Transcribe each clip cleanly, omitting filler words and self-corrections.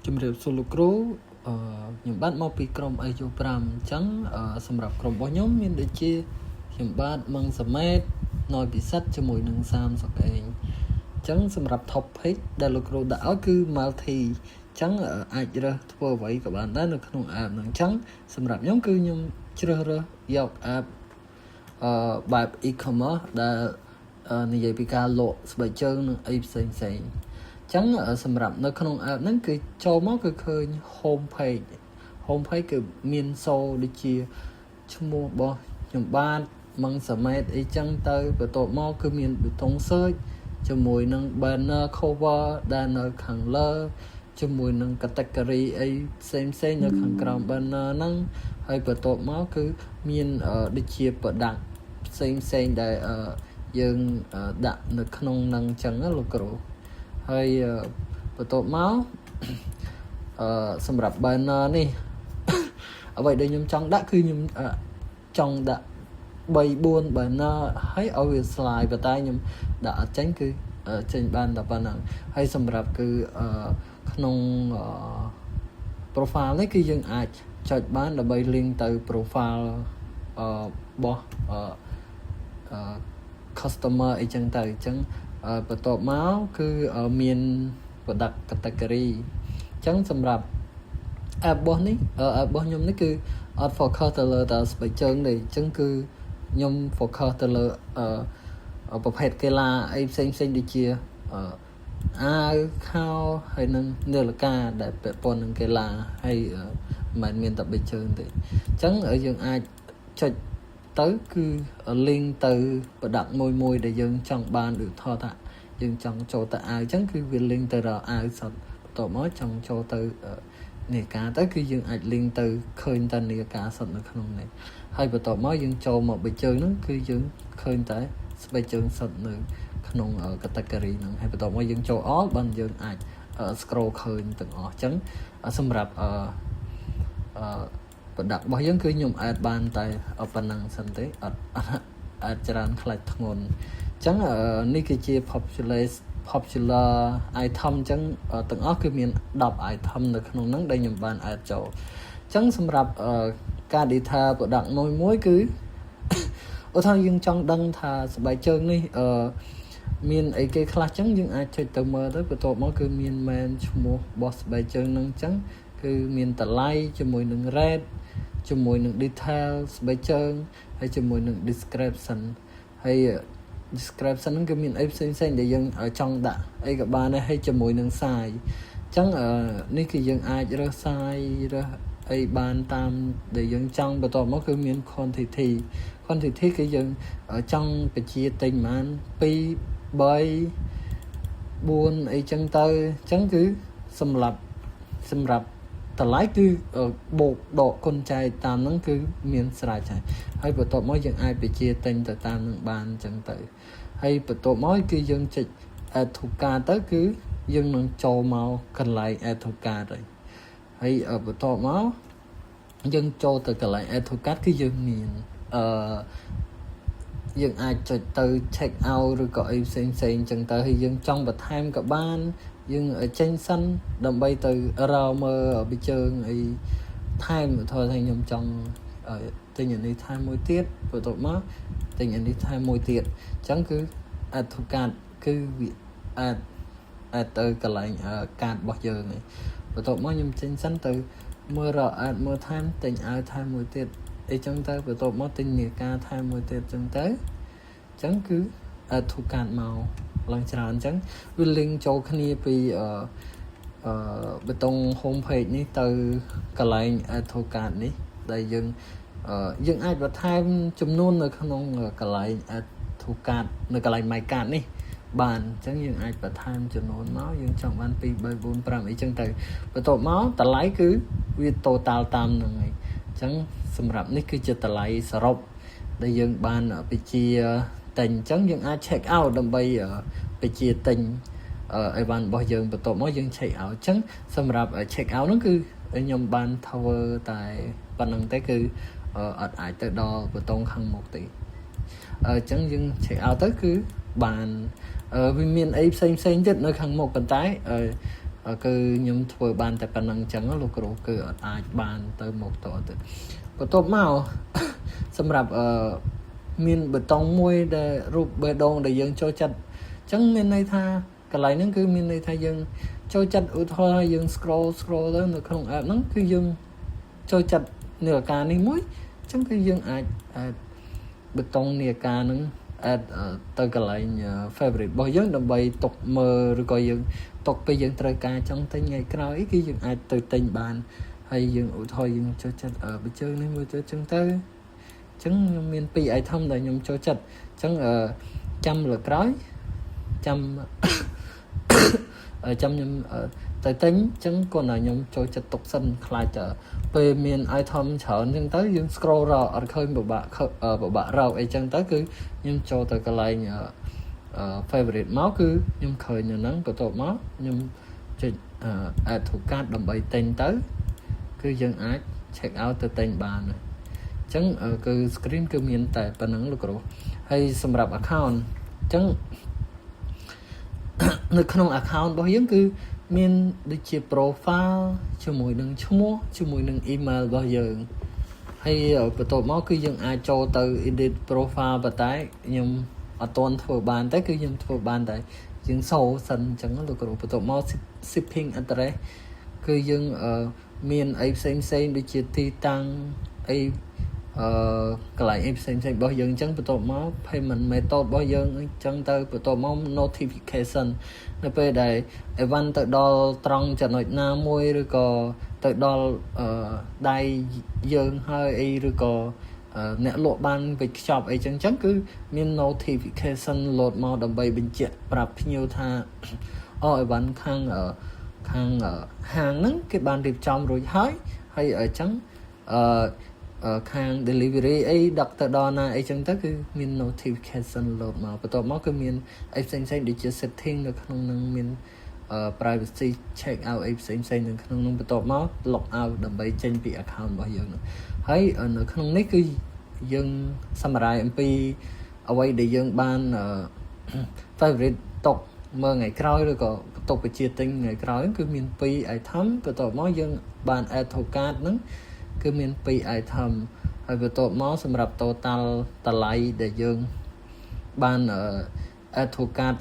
ជំរាបសួរលោកគ្រូខ្ញុំបាទមកពីក្រុម AU5 អញ្ចឹងសម្រាប់ក្រុមរបស់ខ្ញុំមានដូចជាខ្ញុំបាទមង្សមេតណយពិសិដ្ឋជាមួយនឹងសាមសុកឯងអញ្ចឹងសម្រាប់ topic ដែលលោកគ្រូដាក់ឲ្យគឺ multi អញ្ចឹងអាចរើសធ្វើអ្វីក៏បានដែរនៅក្នុង app ហ្នឹងអញ្ចឹងសម្រាប់ខ្ញុំគឺខ្ញុំជ្រើសរើសយក app បែប e-commerce ដែលនិយាយពីការលក់ស្បែកជើងនិងអីផ្សេងៗអញ្ចឹងសម្រាប់នៅក្នុង app ហ្នឹងគឺចូលមកគឺឃើញ home page គឺមានសូដូចជាឈ្មោះរបស់ខ្ញុំបាទមង្សមេតអីចឹងទៅបន្ទាប់មកគឺមានប៊ូតុង search ជាមួយនឹង banner cover ដែលនៅខាងលើជាមួយនឹង category អីផ្សេងនៅខាងក្រោម banner ហ្នឹងហើយបន្ទាប់មកគឺមានដូចជា product ផ្សេងដែលយើងដាក់នៅក្នុងហ្នឹងចឹងលោកគ្រូហើយបន្ទាប់មកសម្រាប់ banner នេះអ្វីដែលខ្ញុំចង់ដាក់គឺខ្ញុំចង់ដាក់ 3-4 banner ហើយឲ្យវា slide ប៉ុន្តែខ្ញុំដាក់អត់ចេញគឺចេញបានតែប៉ុណ្ណឹងហើយសម្រាប់គឺក្នុង profile នេះគឺយើងអាចចុចបានដើម្បី link ទៅ profile របស់customer អីចឹងទៅអញ្ចឹងបន្ទាប់មកគឺមាន product category អញ្ចឹងសម្រាប់ app របស់នេះ app របស់ខ្ញុំនេះគឺអត់ focus ទៅលើតែស្បែកជើងទេអញ្ចឹងគឺខ្ញុំ focus ទៅលើប្រភេទកីឡាអីផ្សេងដូចជាអាវខោហើយនឹងនាឡិកាដែលពាក់ព័ន្ធនឹងកីឡាហើយមិនមានតែស្បែកជើងទេអញ្ចឹងយើងអាចចុចទៅគឺ link ទៅ product មួយដែលយើងចង់បានឬថតថាយើងចង់ចូលទៅអាវអញ្ចឹងគឺវា link ទៅដល់អាវសុទ្ធបន្ទាប់មកចង់ចូលទៅនាឡិកាទៅគឺយើងអាច link ទៅឃើញតែនាឡិកាសុទ្ធនៅក្នុងនេះហើយបន្ទាប់មកយើងចូលមកស្បែកជើងហ្នឹងគឺយើងឃើញតែស្បែកជើងសុទ្ធនៅក្នុង category ហ្នឹងហើយបន្ទាប់មកយើងចូល all បានយើងអាច scroll ឃើញទាំងអស់អញ្ចឹងសម្រាប់product របស់យើងគឺខ្ញុំ add បានតែប៉ុណ្ណឹងសិនទេអត់ add ច្រើនខ្លាច់ធ្ងន់អញ្ចឹងនេះគឺជា popular item អញ្ចឹងទាំងអស់គឺមាន10 item នៅក្នុងហ្នឹងដែលខ្ញុំបាន add ចូលអញ្ចឹងសម្រាប់ការ detail product មួយគឺឧទាហរណ៍យើងចង់ដឹងថាស្បែកជើងនេះមានអីគេខ្លះអញ្ចឹងយើងអាចចុចទៅមើលទៅបន្ទាប់មកគឺមាន main ឈ្មោះរបស់ស្បែកជើងហ្នឹងអញ្ចឹងគឺមានតម្លៃជាមួយនឹង rate ជាមួយនឹង detail ស្បែកជើងហើយជាមួយនឹង description ហើយ description ហ្នឹងគឺមានអីផ្សេងដែលយើងចង់ដាក់អីក៏បានដែរហើយជាមួយនឹង size អញ្ចឹងនេះគឺយើងអាចរើស size រើសអីបានតាមដែលយើងចង់បន្ទាប់មកគឺមាន quantity គឺយើងចង់បញ្ជាទិញប្រហែល2 3 4អីចឹងទៅអញ្ចឹងគឺសម្រាប់តម្លៃគឺបូកដកគុណចែកតាមហ្នឹងគឺមានស្រេចហើយបន្ទាប់មកយើងអាចបញ្ជាទិញទៅតាមនឹងបានអញ្ចឹងទៅហើយបន្ទាប់មកគឺយើងចុច add to cart ទៅគឺយើងនឹងចូលមកកន្លែង add to cart ហើយបន្ទាប់មកយើងចូលទៅកន្លែង add to cart គឺយើងមានយើងអាចចុចទៅ check out ឬក៏អីផ្សេងអញ្ចឹងទៅហើយយើងចង់បន្ថែមក៏បានយើងចេញសិនដើម្បីទៅរកមើលពីជើងអីថែមឧទាហរណ៍ថាខ្ញុំចង់ទិញអានេះថែមមួយទៀតបន្ទាប់មកទិញអានេះថែមមួយទៀតអញ្ចឹងគឺ add to cart គឺវា add ទៅកន្លែង cart របស់យើងឯងបន្ទាប់មកខ្ញុំចេញសិនទៅមើលរក add មើលថែមទិញអាវថែមមួយទៀតអីចឹងទៅបន្ទាប់មកទិញនាឡិកាថែមមួយទៀតចឹងទៅអញ្ចឹងគឺ add to cart មកឡើងច្រើនអញ្ចឹងវា link ចូលគ្នាពីប៊ូតុង home page នេះទៅកន្លែង add to cart នេះដែលយើងអាចបន្ថែមចំនួននៅក្នុងកន្លែង add to cart នៅកន្លែង my cart នេះបានអញ្ចឹងយើងអាចបន្ថែមចំនួនមកយើងចង់បាន2 3 4 5អីចឹងទៅបន្ទាប់មកតម្លៃគឺវា total តាមហ្នឹងហើយអញ្ចឹងសម្រាប់នេះគឺជាតម្លៃសរុបដែលយើងបានបញ្ជាទិញអញ្ចឹងយើងអាច check out ដើម្បីបញ្ជាទិញអីវ៉ាន់របស់យើងបន្ទាប់មកយើង check out អញ្ចឹងសម្រាប់ check out ហ្នឹងគឺខ្ញុំបានធ្វើតែប៉ុណ្្នឹងទេគឺអត់អាចទៅដល់ប៊ូតុងខាងមុខទេអញ្ចឹងយើង check out ទៅគឺបានវាមានអីផ្សេងទៀតនៅខាងមុខប៉ុន្តែ cứ nhung thôi ban tại phần năng trắng lúc rồi cứ ai ban tới một tổ từ có tốt màu xâm rạp miền bờ tông môi để rụp bờ đông để dân cho chặt chẳng miền này tha cái lại nó cứ miền này tha dân cho chặt ở thôi dân scroll đó nó không nó cứ dân cho chặt nửa ca này muối chẳng cứ dân ai bờ tông nửa ca nó tới cái lại favorite bao giờ đầm bay tục mờ rồi coi dân tục bây giờ trời ca trong tay ngày cái nói cái dân ai từ tình bàn hay dân ở thôi dân cho chặt ở bên chơi nên mới cho chân tới chẳng miền pi ai thông là nhung cho chặt chẳng trăm là cái trăm trăm nhung tại tính chẳng còn là nhung cho chặt tục sinh khai trở về miền ai thông chở nhưng tới dân scroll ra ở khơi bộ bạ rau ấy chẳng tới cứ nhung cho tới cái lại favorite máu cứ nhung khơi nhà nắng của tổ máu nhung cho thuộc cát đầm bay tên tới cứ dân ai check out từ tên bàn này chẳng cứ screen cứ miền tại phần năng lúc rồi hay xâm nhập account chẳng nơi không account bao nhiêu cứ miền đi chia profile cho mỗi nâng cho mỗi nâng email bao giờ hay ở tổ máu cứ dân ai cho từ edit profile và tái nhưng ở toàn thừa bàn tới cứ dân thừa bàn tại dân sâu sân chẳng lúc rồi tổ máu shipping address cứ dân miền ấy xem đi chia ti tăng ấy cái lại em xem bao giờ chẳng tổ máu payment method bao giờ chẳng tới tổ máu notification nó về đây event tự đo trong trận nội nam môi rồi có tự đo đây dương hơi ấy rồi có nè lộ ban về shop ấy chẳng cứ miền notification lột màu đầm bay bình chẹt bạp nhiều tha event khang hàng nắng cái bàn điệp trong rồi hay ở chẳng khang delivery ấy đặt từ đó na ấy chẳng tới cứ miền notification lột màu và tổ máu cứ miền ấy xem để chia setting được không năng miền privacy check out ấy xem được không năng tổ máu log out đầm bay trên bị account bao giờ nữa hay ở nơi không nấy cứ dân summarize mp ở đây để dân ban favorite tộc mơ ngày cày rồi có tộc cái chia tinh ngày cày cứ miền pi ai thắm và tổ máu dân ban advocate nữa cứ miền pi ai thầm hay về tổ máuสำหรับ total ตะไลđể dương ban advocate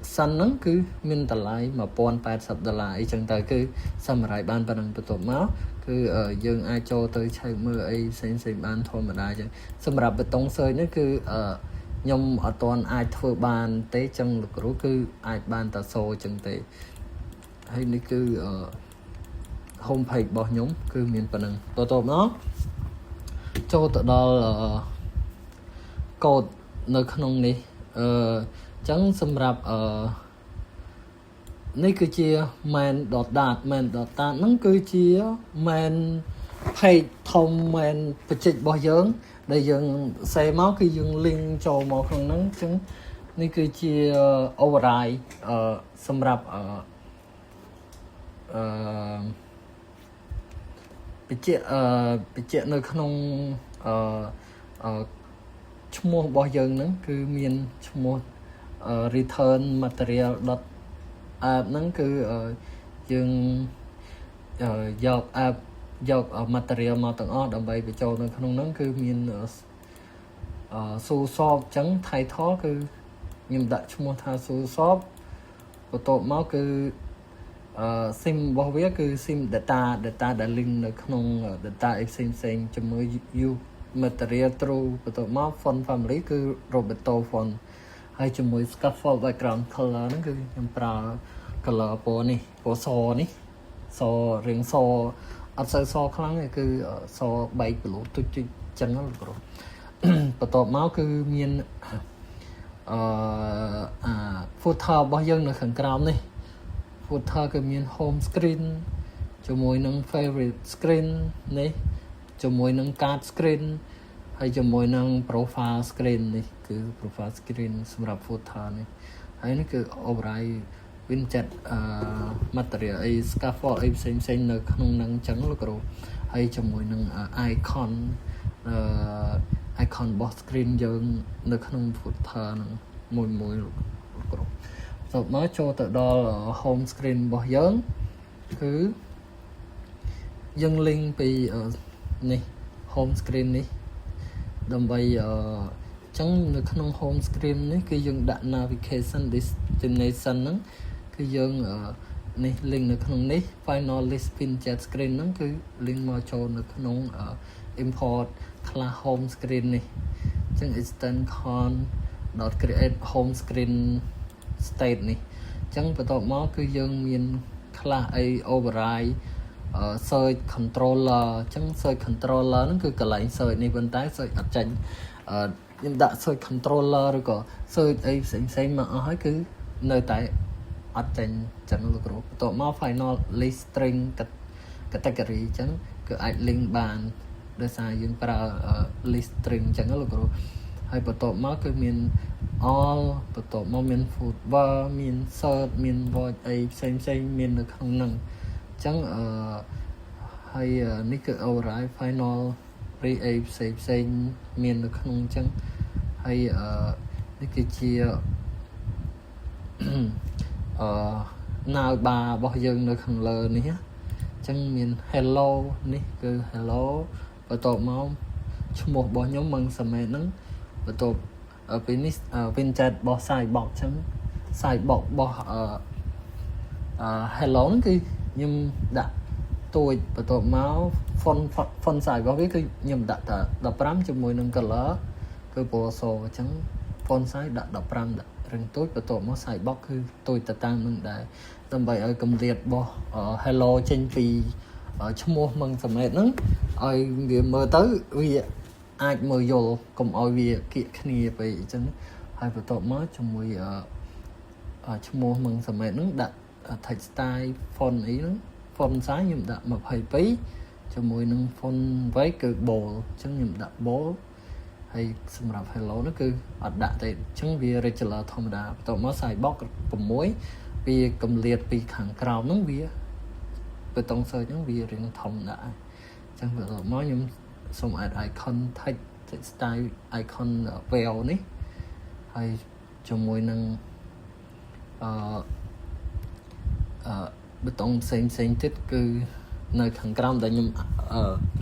sân nó cứ miềnตะไลmà pon $80 ấy chẳng tới cứ summarize ban bằng tổ máu cứ dương ai cho tới chơi mưa ấy xem ban thôi mà đa chứ สำหรับ bê tông sơi nó cứ nhom ở toàn ai thưa ban tế chân lực rú cứ ai ban ta xô chân tế hay nó cứ home page bỏ nhóm cứ miền phần năng tổ nó cho tự đó là code nơi không này chẳng xâm nhập này cứ chia main dot dat nó cứ chia main page thông main project bỏ dưỡng để dừng xe máu khi dừng link cho một phần nắng chứng này cứ chia override xâm nhập bị chết nơi không chung mua bao giờ nữa cứ miền chung mua return material dot nó cứ dừng dọc material mà tầng ở đầm bay bị trâu nơi không nó cứ miền su shop trắng thay thó cứ nhưng đã chung mua tha su shop của tổ máu cứ sim bao vía cứ sim data đã link ở trong data xem cho mới you material true của tổ máu font family cứ Roberto font hay cho mới scaffold background color nó cứ nhằm pra color po này po so này so riêng so ở so kháng này cứ so bay của lũ tôi chân nó rồi của tổ máu cứ miền footer bao giờ nó khẩn cao này footer cứ miền home screen cho mỗi nâng favorite screen này cho mỗi nâng card screen hay cho mỗi nâng profile screen này cứ profile screen สำหรับ footer này hay nó cứ override Winjet material ấy scaffold ấy xem nơi không nâng trắng lúc rồi hay cho mỗi nâng icon box screen dương nơi không footer mùi lúc rồi rồi mới cho tự đó là home screen bao giờ គឺយើង link ពីនេះ home screen នេះដើម្បីចឹងនៅក្នុង home screen នេះគឺយើងដាក់ navigation destination ហ្នឹងគឺយើងនេះ link នៅក្នុងនេះ final list pin chat screen ហ្នឹងគឺ link មកចូលនៅក្នុង import class home screen នេះចឹង extend con.create home screen state នេះចឹងបន្ទាប់មកគឺយើងមាន class អី override search controller ចឹង search controller ហ្នឹងគឺកន្លែង search នេះប៉ុន្តែ search អត់ចាញ់ខ្ញុំដាក់ search controller ឬក៏ search អីផ្សេងៗមកអស់ហើយគឺនៅតែអត់ចាញ់ចឹងលោកគ្រូបន្ទាប់មក final list string category ចឹងគឺអាច link បានដោយសារយើងប្រើ list string ចឹងលោកគ្រូហើយបន្ទាប់មកគឺមាន all បន្ទាប់មកមាន footbar មាន search មាន watch អីផ្សេងមាននៅក្នុងហ្នឹងចឹងហើយនេះគឺ override final re ផ្សេងមាននៅក្នុងចឹងហើយនេះគឺជាnow bar របស់យើងនៅខាងលើនេះចឹងមាន hello នេះគឺ hello បន្ទាប់មកឈ្មោះរបស់ខ្ញុំមិនសម័យហ្នឹងបន្ទាប់ពីនេះ WinChat របស់ Sidebox ចឹង Sidebox របស់hello ហ្នឹងគឺខ្ញុំដាក់ទួចបន្ទាប់មក font size របស់វាគឺខ្ញុំដាក់តែ15ជាមួយនឹង color គឺពណ៌សអញ្ចឹង font size ដាក់15ដាក់រឹងទួចបន្ទាប់មក size box គឺទួចទៅតាមនឹងដែរដើម្បីឲ្យកម្រិតរបស់ hello ចេញពីឈ្មោះមិនសមេតហ្នឹងឲ្យវាមើលទៅវាអាចមើលយល់កុំឲ្យវាគៀកគ្នាពេកអញ្ចឹងហើយបន្ទាប់មកជាមួយឈ្មោះមិនសមេតហ្នឹងដាក់ text style font អីហ្នឹងfont size ខ្ញុំដាក់22ជាមួយនឹង font weight គឺ bold អញ្ចឹងខ្ញុំដាក់ bold ហើយសម្រាប់ hello នោះគឺអត់ដាក់ទេអញ្ចឹងវា regular ធម្មតាបន្ទាប់មក size box 6វាកម្រិតពីខាងក្រោមហ្នឹងវាបេតុង search ហ្នឹងវារៀងធំដែរអញ្ចឹងបន្ទាប់មកខ្ញុំសូម add icon text style icon well នេះហើយជាមួយនឹងបេតុងផ្សេងទៀតគឺនៅខាងក្រោមដែលខ្ញុំ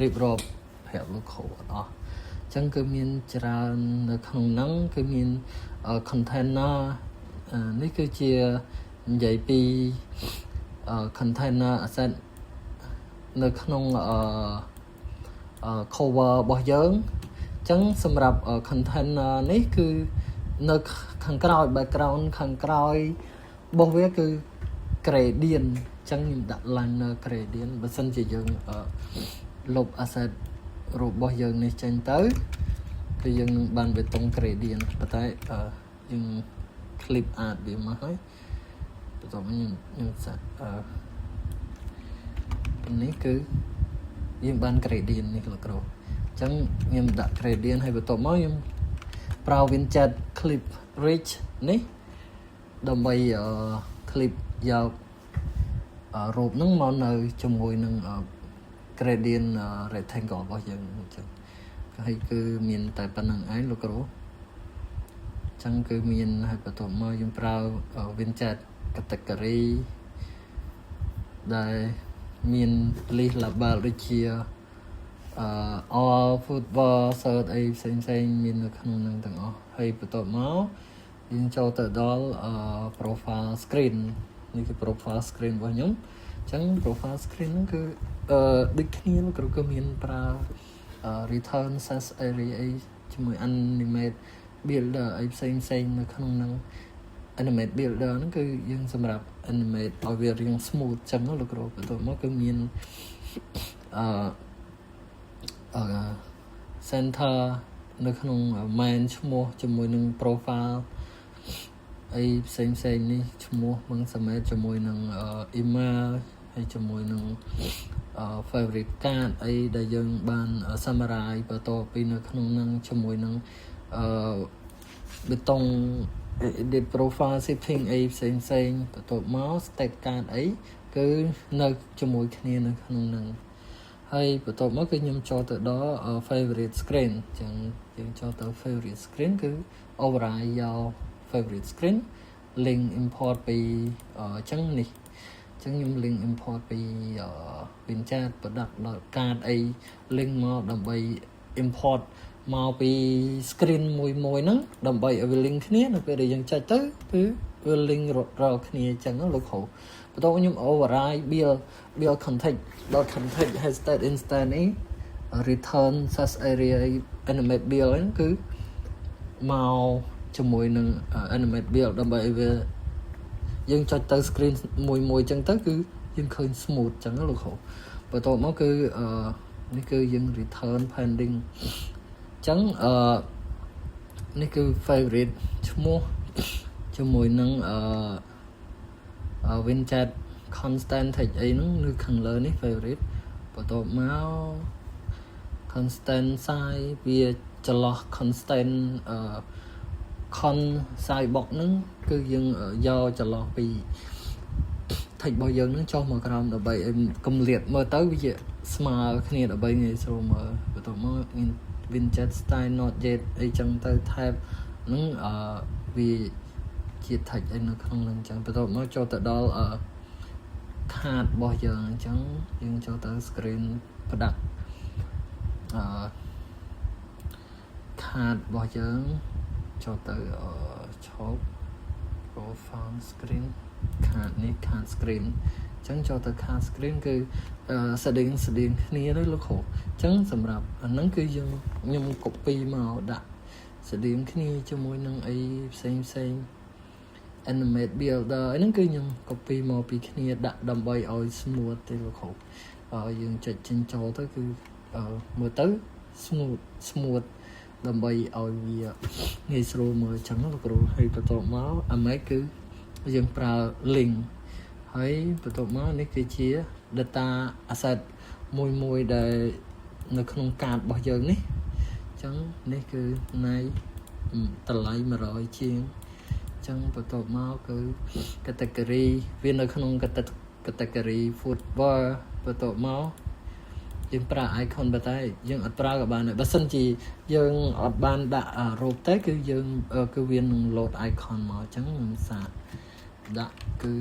រៀបរាប់ប្រាប់លោកគ្រូអត់អស់អញ្ចឹងគឺមានច្រើននៅក្នុងហ្នឹងគឺមាន container នេះគឺជានិយាយពី container asset នៅក្នុងcover របស់យើងអញ្ចឹងសម្រាប់ container នេះគឺនៅខាងក្រោយ background ខាងក្រោយរបស់វាគឺ gradient អញ្ចឹងខ្ញុំដាក់ liner gradient បើសិនជាយើងលុប asset រូបរបស់យើងនេះចេញទៅគឺយើងនឹងបានបេតុង gradient ប៉ុន្តែយើង clip art វាមកហើយបន្ទាប់មកខ្ញុំសាក់នេះគឺយើងបាន gradient នេះលោកគ្រូអញ្ចឹងខ្ញុំដាក់ gradient ហើយបន្ទាប់មកខ្ញុំប្រើ WinChat clip rich នេះដើម្បី clip យករូបហ្នឹងមកនៅជាមួយនឹង gradient rectangle របស់យើងអញ្ចឹងហើយគឺមានតែប៉ុណ្្នឹងឯងលោកគ្រូអញ្ចឹងគឺមានហើយបន្ទាប់មកយើងប្រើ WinChat category ដែលមាន list label ដូចជាall football search អីផ្សេងមាននៅក្នុងហ្នឹងទាំងអស់ហើយបន្ទាប់មកយើងចូលទៅដល់ profile screen នេះគឺ profile screen របស់ខ្ញុំអញ្ចឹង profile screen ហ្នឹងគឺដូចគ្នាលោកគ្រូគឺមានប្រើ return SAS array អីជាមួយ animate builder អីផ្សេងនៅក្នុងហ្នឹង animate builder ហ្នឹងគឺយើងសម្រាប់ animate ឲ្យវារាង smooth អញ្ចឹងលោកគ្រូបន្ទាប់មកគឺមានcenter នៅក្នុង main ឈ្មោះជាមួយនឹង profile អីផ្សេងនេះឈ្មោះមិនសមែជាមួយនឹង email ហើយជាមួយនឹង favorite card អីដែលយើងបាន summarize បន្ទាប់ពីនៅក្នុងនឹងជាមួយនឹងបេតុង edit profile setting អីផ្សេងបន្ទាប់មក state card អីគឺនៅជាមួយគ្នានៅក្នុងនឹងហើយបន្ទាប់មកគឺខ្ញុំចូលទៅដល់ favorite screen អញ្ចឹងយើងចូលទៅ favorite screen គឺ override យក favorite screen link import ពីអញ្ចឹងនេះអញ្ ចឹងខ្ញុំ link import ពី WinChat product ដល់ card អី link មកដើម្បី import មកពី screen មួយហ្នឹងដើម្បីឲ្យវា link គ្នានៅពេលដែលយើងចុចទៅគឺវា link រាល់គ្នាចឹងលោកគ្រូបន្ទាប់ខ្ញុំ override build context ដល់ context hashtag instant នេះ return search area animate build ហ្នឹងគឺមកជាមួយនឹង animate build ដើម្បីឲ្យវាយើងចុចទៅ screen មួយចឹងទៅគឺយើងឃើញ smooth ចឹងលោកគ្រូបន្ទាប់មកគឺនេះគឺយើង return pending ចឹងនេះគឺ favorite ឈ្មោះជាមួយនឹងWinChat constant text អីហ្នឹងនៅខាងលើនេះ favorite បន្ទាប់មក constant size វាចន្លោះ constant con size box ហ្នឹងគឺយើងយកចន្លោះពី text របស់យើងហ្នឹងចុះមកក្រោមដើម្បីឲ្យគម្លាតមើលទៅវាស្មើគ្នាដើម្បីងាយស្រួលមើលបន្ទាប់មក WinChat style not yet អីចឹងទៅ tab ហ្នឹងវាជា text អីនៅក្នុងហ្នឹងចឹងបន្ទាប់មកចូលទៅដល់card របស់យើងអញ្ចឹងយើងចូលទៅ screen product card របស់យើងចូលទៅshop profile screen card នេះ card screen អញ្ចឹងចូលទៅ card screen គឺsetting គ្នាទៅលោកគ្រូអញ្ចឹងសម្រាប់អាហ្នឹងគឺខ្ញុំ copy មកដាក់ setting គ្នាជាមួយនឹងអីផ្សេង animate builder ហ្នឹងគឺខ្ញុំ copy មកពីគ្នាដាក់ដើម្បីឲ្យ smooth ទេលោកគ្រូយើងចុចចេញចូលទៅគឺមើលទៅ smooth ដើម្បីឲ្យវាងាយស្រួលមើលចឹងលោកគ្រូហើយបន្ទាប់មកអាម៉េចគឺយើងប្រើ link ហើយបន្ទាប់មកនេះគឺជា data asset មួយដែលនៅក្នុងកាតរបស់យើងនេះអញ្ចឹងនេះគឺនៃតម្លៃ100ជាងអញ្ចឹងបន្ទាប់មកគឺ category វានៅក្នុង category football បន្ទាប់មកយើងប្រើ icon ប៉ុន្តែយើងអត់ប្រើក៏បានដែរបើសិនជាយើងអត់បានដាក់រូបទេគឺយើងគឺវានឹង load icon មកអញ្ចឹងខ្ញុំសាកដាក់គឺ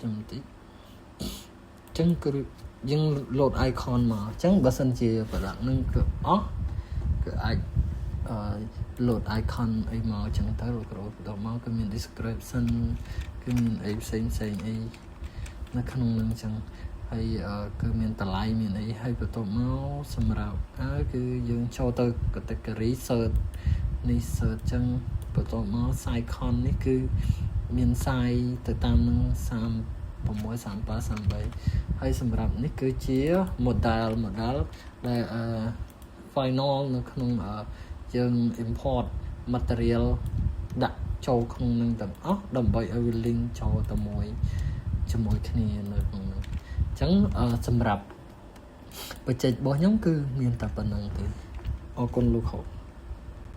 ចាំតិចអញ្ចឹងគឺយើង load icon មកអញ្ចឹងបើសិនជា product នឹងគឺអស់គឺអាចload icon អីមកអញ្ចឹងទៅលោកគ្រូបន្ទាប់មកគឺមាន description គឺមានអីផ្សេងអីនៅក្នុងនឹងអញ្ចឹងហើយគឺមានតម្លៃមានអីហើយបន្ទាប់មកសម្រាប់ហើយគឺយើងចូលទៅ category search នេះ search អញ្ចឹងបន្ទាប់មក size con នេះគឺមាន size ទៅតាមនឹង36 37 38ហើយសម្រាប់នេះគឺជា model ដែល final នៅក្នុងយើង import material ដាក់ចូលក្នុងនឹងទាំងអស់ដើម្បីឲ្យវា link ចូលទៅជាមួយគ្នានៅក្នុងនោះអញ្ចឹងសម្រាប់បច្ចេករបស់ខ្ញុំគឺមានតែប៉ុណ្្នឹងទេអរគុណលោកគ្រូ